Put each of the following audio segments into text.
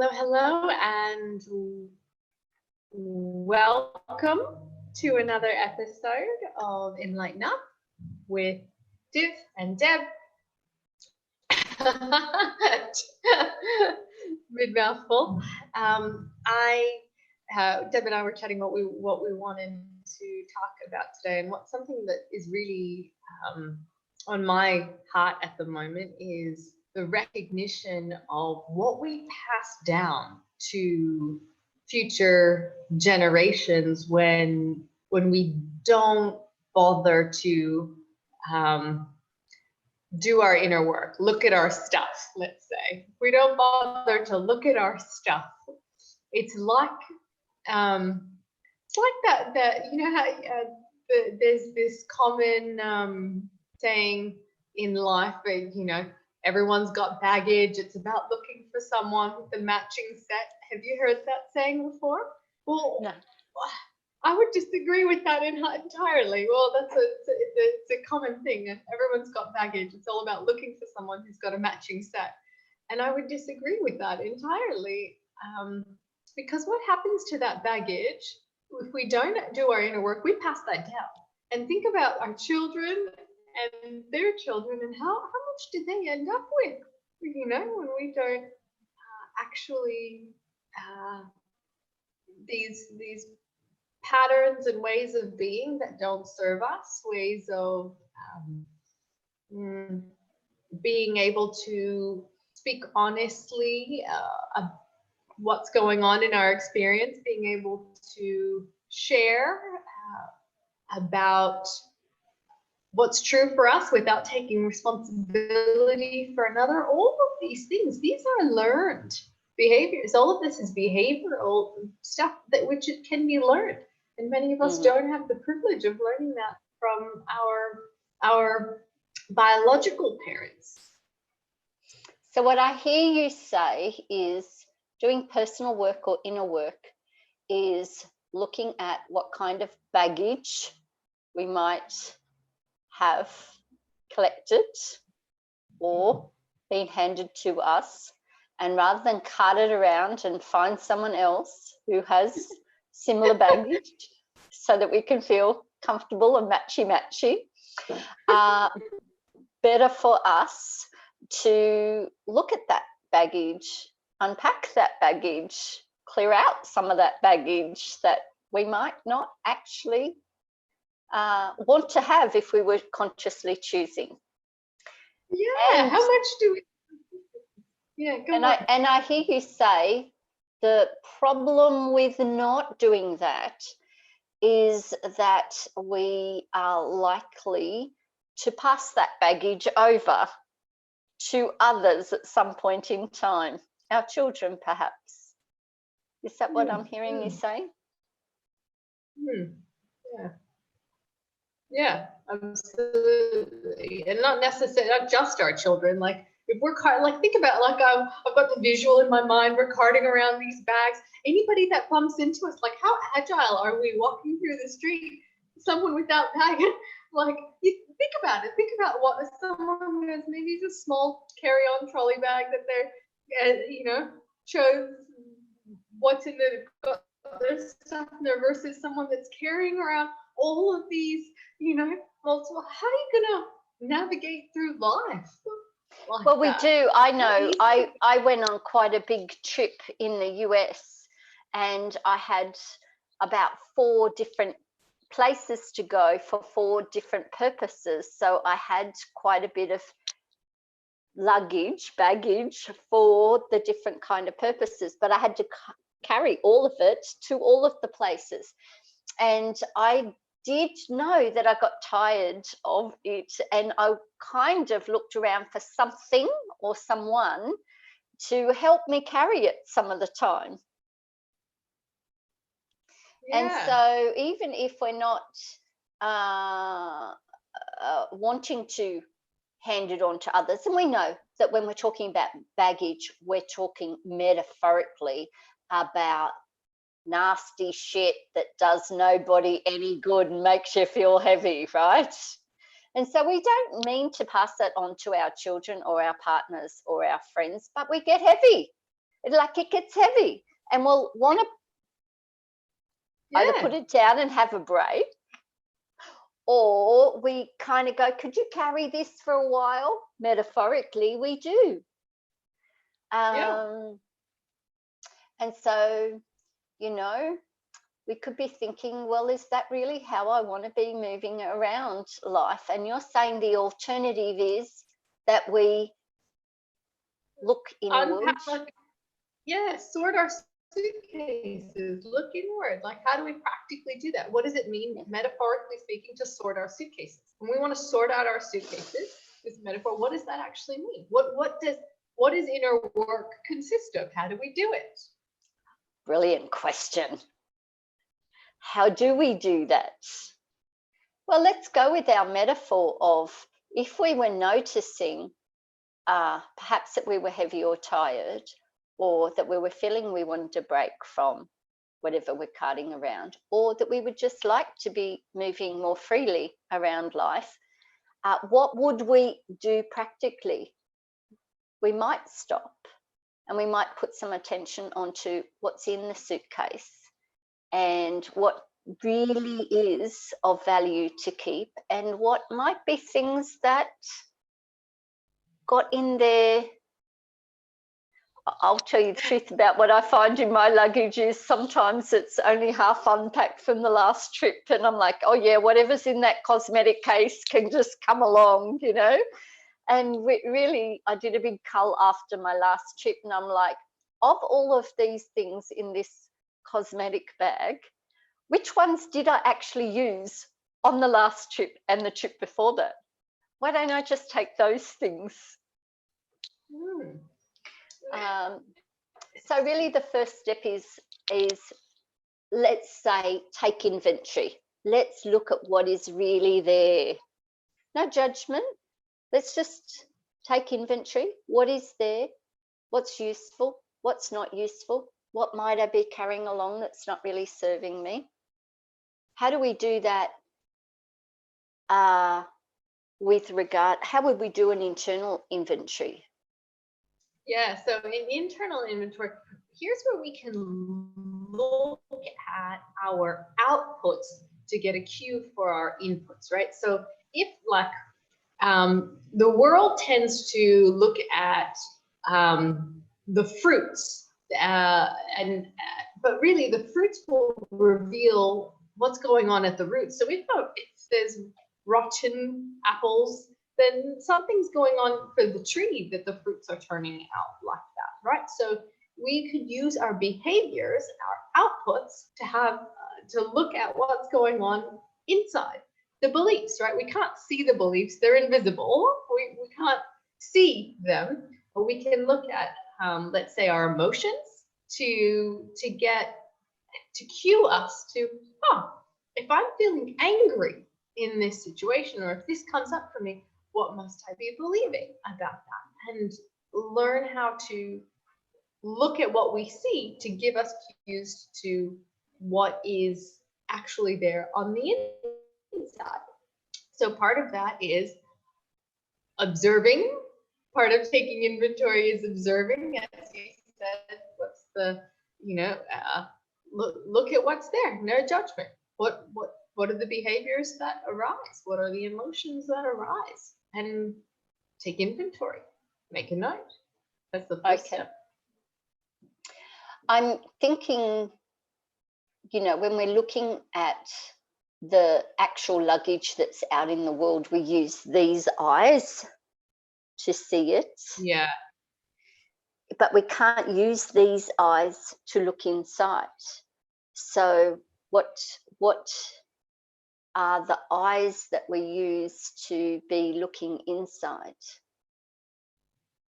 Hello, hello, and welcome to another episode of enLIGHTen with Div and Deb. Mid mouthful. Deb and I were chatting what we wanted to talk about today, and what something that is really on my heart at the moment is the recognition of what we pass down to future generations when we don't bother to do our inner work, look at our stuff. Let's say we don't bother to look at our stuff. It's like that you know how there's this common saying in life, you know, everyone's got baggage. It's about looking for someone with the matching set. Have you heard that saying before? Well, no. I would disagree with that entirely. Well, it's a common thing. Everyone's got baggage. It's all about looking for someone who's got a matching set. And I would disagree with that entirely. Because what happens to that baggage, if we don't do our inner work, we pass that down. And think about our children and their children, and how much do they end up with, you know, when we don't actually these patterns and ways of being that don't serve us, ways of being able to speak honestly what's going on in our experience, being able to share about what's true for us without taking responsibility for another. All of these things, these are learned behaviors. All of this is behavioral stuff which it can be learned, and many of us don't have the privilege of learning that from our biological parents. So what I hear you say is doing personal work or inner work is looking at what kind of baggage we might have collected or been handed to us, and rather than cart it around and find someone else who has similar baggage so that we can feel comfortable and matchy, better for us to look at that baggage, unpack that baggage, clear out some of that baggage that we might not actually want to have if we were consciously choosing. Yeah, and how much do we? Yeah, go on. And I hear you say the problem with not doing that is that we are likely to pass that baggage over to others at some point in time, our children perhaps. Is that what I'm hearing you say? Yeah, absolutely. And not necessarily, not just our children. Like if we're think about, like, I've got the visual in my mind, we're carting around these bags. Anybody that bumps into us, like, how agile are we walking through the street? Someone without bag, like, you think about it. Think about what someone who has maybe just a small carry-on trolley bag that they're, you know, chose what's in got their stuff in there, versus someone that's carrying around all of these, you know, multiple. How are you gonna navigate through life? Like well, we do. I know. I went on quite a big trip in the US, and I had about 4 different places to go for 4 different purposes. So I had quite a bit of baggage for the different kind of purposes, but I had to carry all of it to all of the places. And I did know that I got tired of it, and I kind of looked around for something or someone to help me carry it some of the time. Yeah. And so even if we're not wanting to hand it on to others, and we know that when we're talking about baggage, we're talking metaphorically about nasty shit that does nobody any good and makes you feel heavy, right? And so we don't mean to pass that on to our children or our partners or our friends, but we get heavy It gets heavy, and we'll want to either put it down and have a break, or we kind of go, could you carry this for a while? Metaphorically, we do. And so, you know, we could be thinking, well, is that really how I want to be moving around life? And you're saying the alternative is that we look inward. Sort our suitcases, look inward. Like, how do we practically do that? What does it mean, metaphorically speaking, to sort our suitcases? When we want to sort out our suitcases, this metaphor, what does that actually mean? What does inner work consist of? How do we do it? Brilliant question. How do we do that? Well, let's go with our metaphor of, if we were noticing perhaps that we were heavy or tired, or that we were feeling we wanted to break from whatever we're carting around, or that we would just like to be moving more freely around life, what would we do practically? We might stop and we might put some attention onto what's in the suitcase and what really is of value to keep, and what might be things that got in there. I'll tell you the truth about what I find in my luggage is sometimes it's only half unpacked from the last trip, and I'm like, oh yeah, whatever's in that cosmetic case can just come along, you know. And really, I did a big cull after my last trip, and I'm like, of all of these things in this cosmetic bag, which ones did I actually use on the last trip and the trip before that? Why don't I just take those things? So really the first step is let's say take inventory. Let's look at what is really there. No judgment. Let's just take inventory. What is there? What's useful? What's not useful? What might I be carrying along that's not really serving me? How do we do that with regard, how would we do an internal inventory? Yeah, so in internal inventory, here's where we can look at our outputs to get a cue for our inputs, right? So if like the world tends to look at the fruits, but really the fruits will reveal what's going on at the root. So if there's rotten apples, then something's going on for the tree that the fruits are turning out like that, right? So we could use our behaviors, our outputs, to have to look at what's going on inside. The beliefs, right? We can't see the beliefs; they're invisible. We can't see them, but we can look at, let's say, our emotions to cue us to, if I'm feeling angry in this situation, or if this comes up for me, what must I be believing about that? And learn how to look at what we see to give us cues to what is actually there on the inside. So part of that is observing. Part of taking inventory is observing, as you said. What's the, look at what's there. No judgment. What are the behaviors that arise? What are the emotions that arise? And take inventory. Make a note. That's the first step. I'm thinking, when we're looking at the actual luggage that's out in the world, we use these eyes to see it. Yeah. But we can't use these eyes to look inside. So what are the eyes that we use to be looking inside?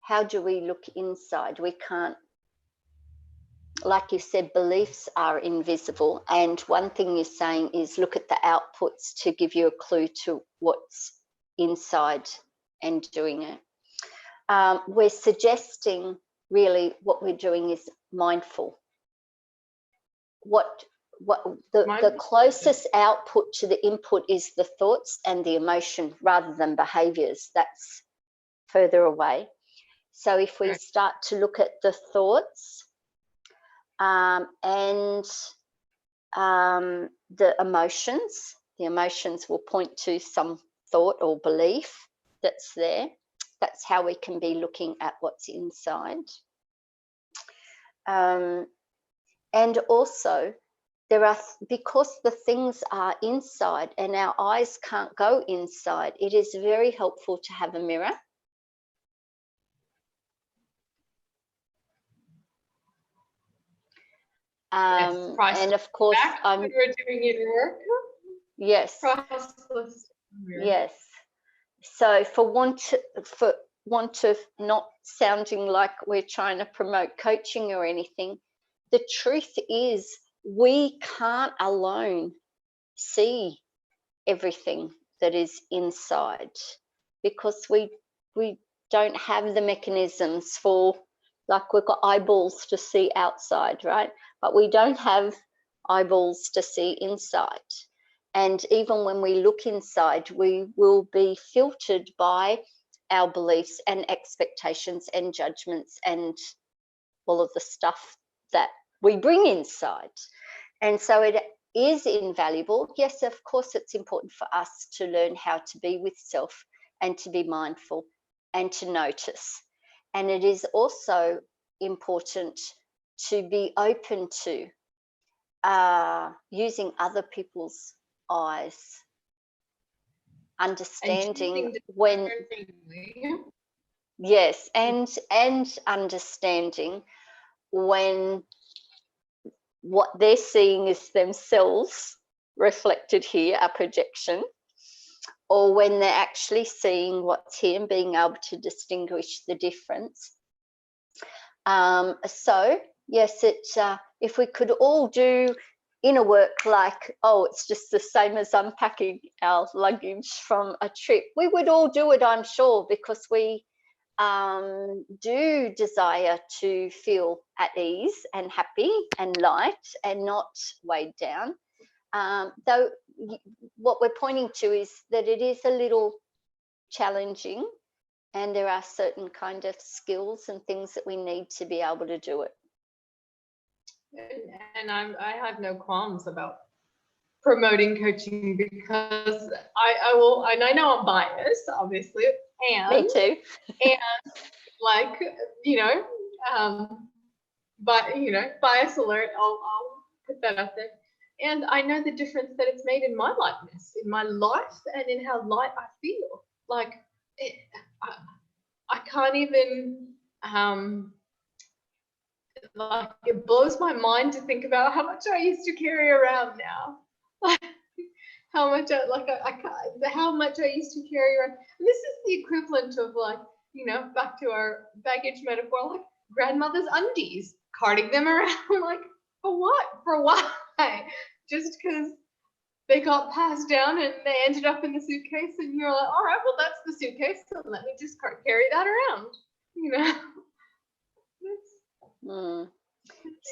How do we look inside? We can't, like you said, beliefs are invisible. And one thing you're saying is look at the outputs to give you a clue to what's inside and doing it. We're suggesting really what we're doing is mindful. The closest output to the input is the thoughts and the emotion rather than behaviors. That's further away. So if we start to look at the thoughts and the emotions will point to some thought or belief that's there. That's how we can be looking at what's inside. And also, because the things are inside and our eyes can't go inside, it is very helpful to have a mirror. And of course, we were doing it work. Yes. Priceless. Yes. So for want of not sounding like we're trying to promote coaching or anything, the truth is we can't alone see everything that is inside, because we don't have the mechanisms for, like, we've got eyeballs to see outside, right? But we don't have eyeballs to see inside. And even when we look inside, we will be filtered by our beliefs and expectations and judgments and all of the stuff that we bring inside. And so it is invaluable. Yes, of course, it's important for us to learn how to be with self and to be mindful and to notice. And it is also important to be open to using other people's eyes, understanding when, yes, and understanding when what they're seeing is themselves reflected here, a projection, or when they're actually seeing what's here and being able to distinguish the difference. So yes, if we could all do inner work like, oh, it's just the same as unpacking our luggage from a trip, we would all do it, I'm sure, because we do desire to feel at ease and happy and light and not weighed down. Though what we're pointing to is that it is a little challenging, and there are certain kind of skills and things that we need to be able to do it. And I have no qualms about promoting coaching, because I will, and I know I'm biased, obviously, and me too. And like, but bias alert, I'll put that out there. And I know the difference that it's made in my lightness, in my life, and in how light I feel. Like, I can't even, like, it blows my mind to think about how much I used to carry around now. Like, how much how much I used to carry around. And this is the equivalent of, like, back to our baggage metaphor, like grandmother's undies, carting them around, like, for what? For why? Just because they got passed down and they ended up in the suitcase, and you're like, all right, well, that's the suitcase, so let me just carry that around,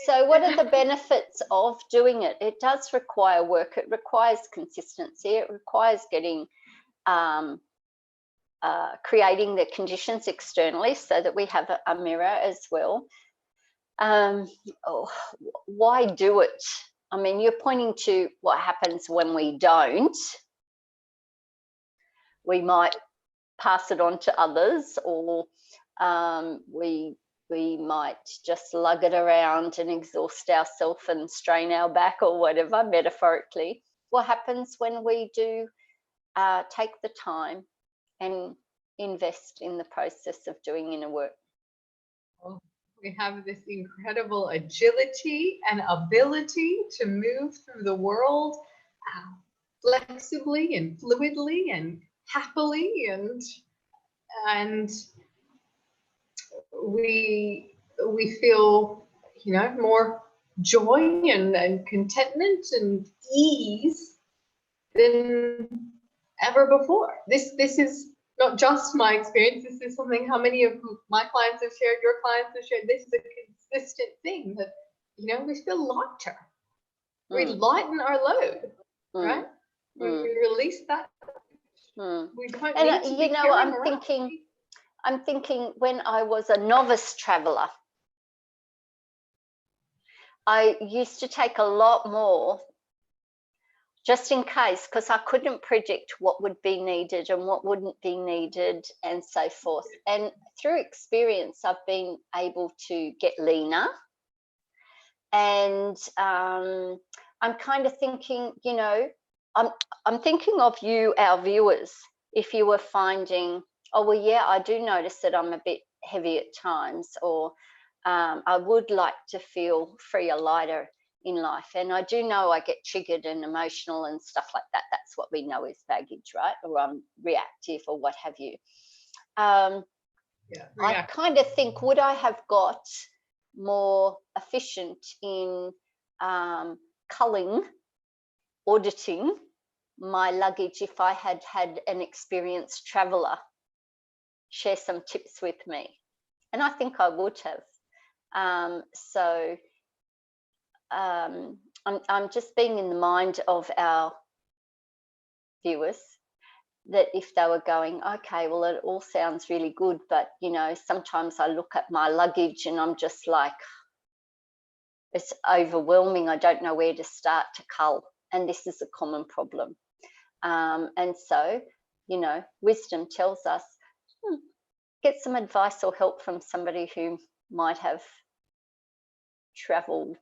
So what are the benefits of doing it? It does require work. It requires consistency. It requires getting, creating the conditions externally so that we have a mirror as well. Why do it? I mean, you're pointing to what happens when we don't. We might pass it on to others, or we might just lug it around and exhaust ourselves and strain our back or whatever, metaphorically. What happens when we do take the time and invest in the process of doing inner work? Well, we have this incredible agility and ability to move through the world flexibly and fluidly and happily, and we feel, more joy and contentment and ease than ever before. This is not just my experience. This is something how many of my clients have shared, your clients have shared. This is a consistent thing that, we feel lighter. We lighten our load, right? We release that. We don't need to be carrying I'm around. thinking I'm thinking when I was a novice traveler, I used to take a lot more just in case, because I couldn't predict what would be needed and what wouldn't be needed and so forth. And through experience, I've been able to get leaner. And I'm kind of thinking, you know, I'm thinking of you, our viewers, if you were finding, oh, well, yeah, I do notice that I'm a bit heavy at times, or I would like to feel freer, lighter in life. And I do know I get triggered and emotional and stuff like that. That's what we know is baggage, right? Or I'm reactive or what have you. I kind of think, would I have got more efficient in culling, auditing my luggage if I had had an experienced traveler share some tips with me? And I think I would have. I'm just being in the mind of our viewers, that if they were going, okay, well, it all sounds really good, but, you know, sometimes I look at my luggage and I'm just like, it's overwhelming. I don't know where to start to cull. And this is a common problem. And so, you know, wisdom tells us, get some advice or help from somebody who might have traveled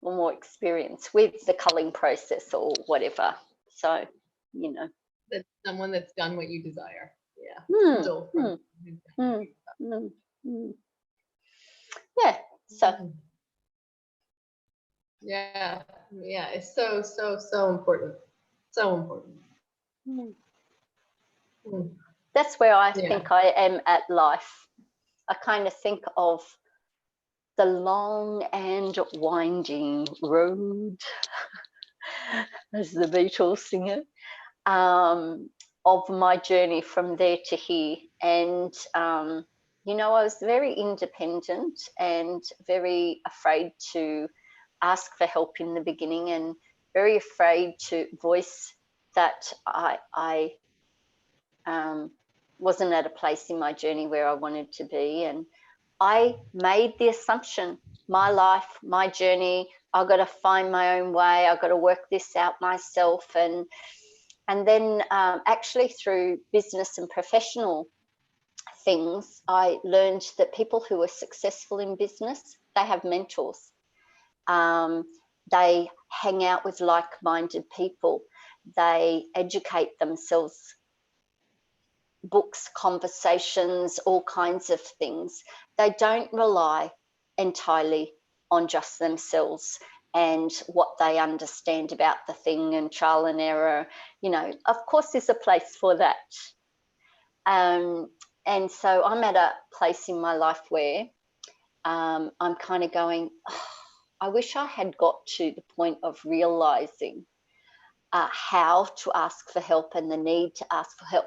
or more experience with the culling process or whatever. So, you know. That's someone that's done what you desire. Yeah. Yeah. So. Yeah. It's so important. So important. That's where I think I am at life. I kind of think of the long and winding road, as the Beatles sing it, of my journey from there to here. And, you know, I was very independent and very afraid to ask for help in the beginning, and very afraid to voice that I wasn't at a place in my journey where I wanted to be. And I made the assumption, my life, my journey, I've got to find my own way, I've got to work this out myself. And then actually through business and professional things, I learned that people who are successful in business, they have mentors. They hang out with like-minded people. They educate themselves, books, conversations, all kinds of things. They don't rely entirely on just themselves and what they understand about the thing, and trial and error. You know, of course there's a place for that. And so I'm at a place in my life where I'm kind of going, oh, I wish I had got to the point of realizing how to ask for help and the need to ask for help.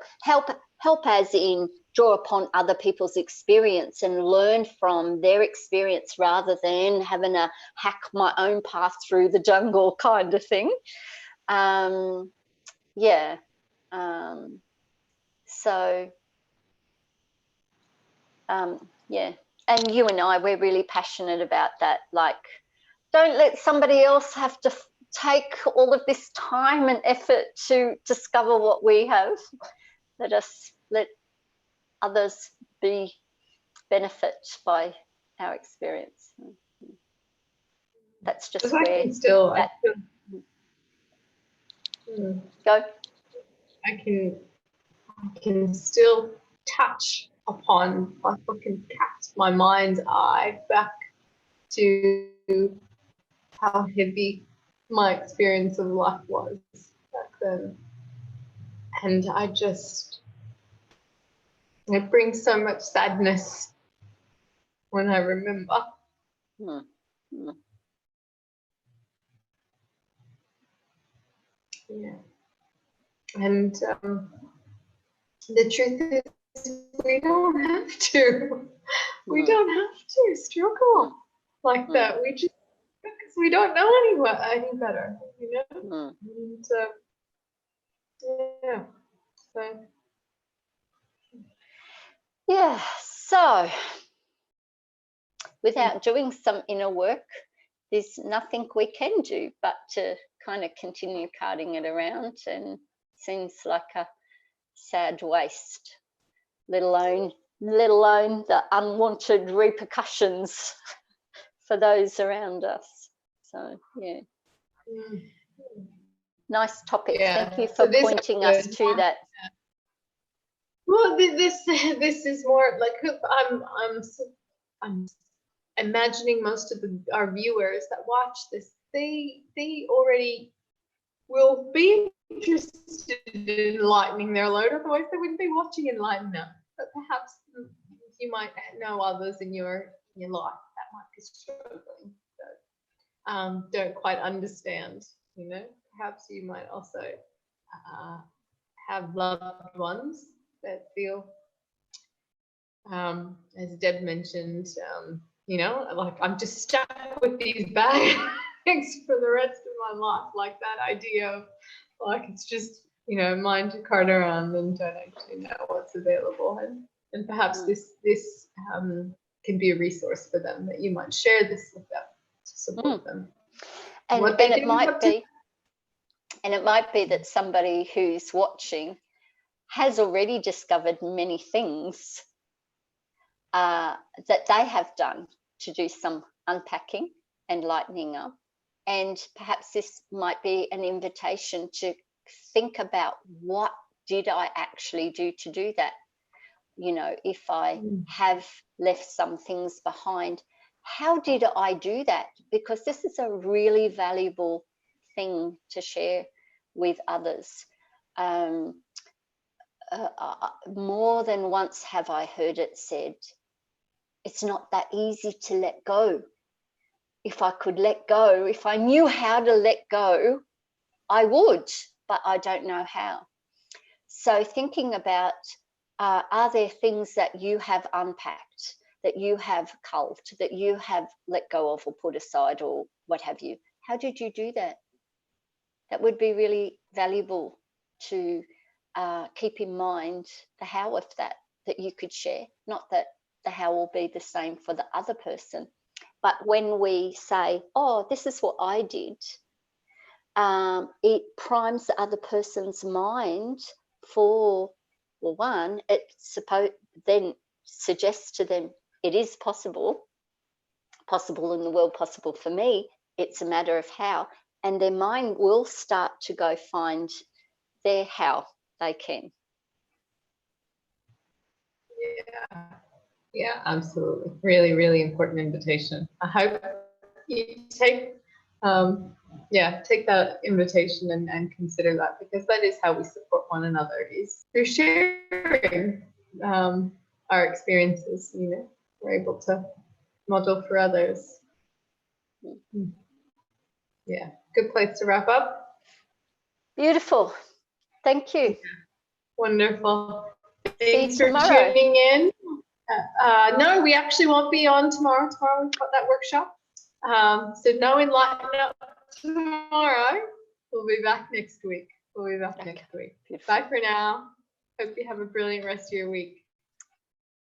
Help as in draw upon other people's experience and learn from their experience, rather than having to hack my own path through the jungle kind of thing. And you and I, we're really passionate about that. Like, don't let somebody else have to take all of this time and effort to discover what we have. Let others benefit by our experience. That's just where go. I can still touch upon, like I can cast my mind's eye back to how heavy my experience of life was back then. And it brings so much sadness when I remember. Yeah. And the truth is, we don't have to. We don't have to struggle like that. We just, because we don't know any better, you know. And yeah. So. Yeah, so without doing some inner work, there's nothing we can do but to kind of continue carting it around, and seems like a sad waste, let alone the unwanted repercussions for those around us. So yeah, nice topic. Yeah. Thank you for pointing us to that. Well, this is more like I'm imagining most of our viewers that watch this, they already will be interested in lightening their load, otherwise they wouldn't be watching enLIGHTen now. But perhaps you might know others in your life that might be struggling, that don't quite understand, you know. Perhaps you might also have loved ones that feel, as Deb mentioned, you know, like I'm just stuck with these bags for the rest of my life. Like that idea of like it's just, you know, mine to cart around and don't actually know what's available. And perhaps this can be a resource for them, that you might share this with them to support them. And it might be that somebody who's watching has already discovered many things that they have done to do some unpacking and lightening up. And perhaps this might be an invitation to think about, what did I actually do to do that? You know, if I have left some things behind, how did I do that? Because this is a really valuable thing to share with others. More than once have I heard it said, it's not that easy to let go. If I could let go, if I knew how to let go, I would, but I don't know how. So thinking about, are there things that you have unpacked, that you have culled, that you have let go of or put aside or what have you? How did you do that? That would be really valuable to keep in mind, the how of that you could share. Not that the how will be the same for the other person, but when we say, oh, this is what I did, it primes the other person's mind for, well, one, it then suggests to them it is possible in the world, possible for me. It's a matter of how, and their mind will start to go find their how they can. Yeah, absolutely. Really, really important invitation. I hope you take that invitation and consider that, because that is how we support one another, is through sharing our experiences. You know, we're able to model for others. Yeah, good place to wrap up. Beautiful. Thank you. Yeah. Wonderful. Thanks for tuning in. No, we actually won't be on tomorrow. Tomorrow we've got that workshop. So no enLIGHTen up tomorrow. We'll be back next week. Bye for now. Hope you have a brilliant rest of your week.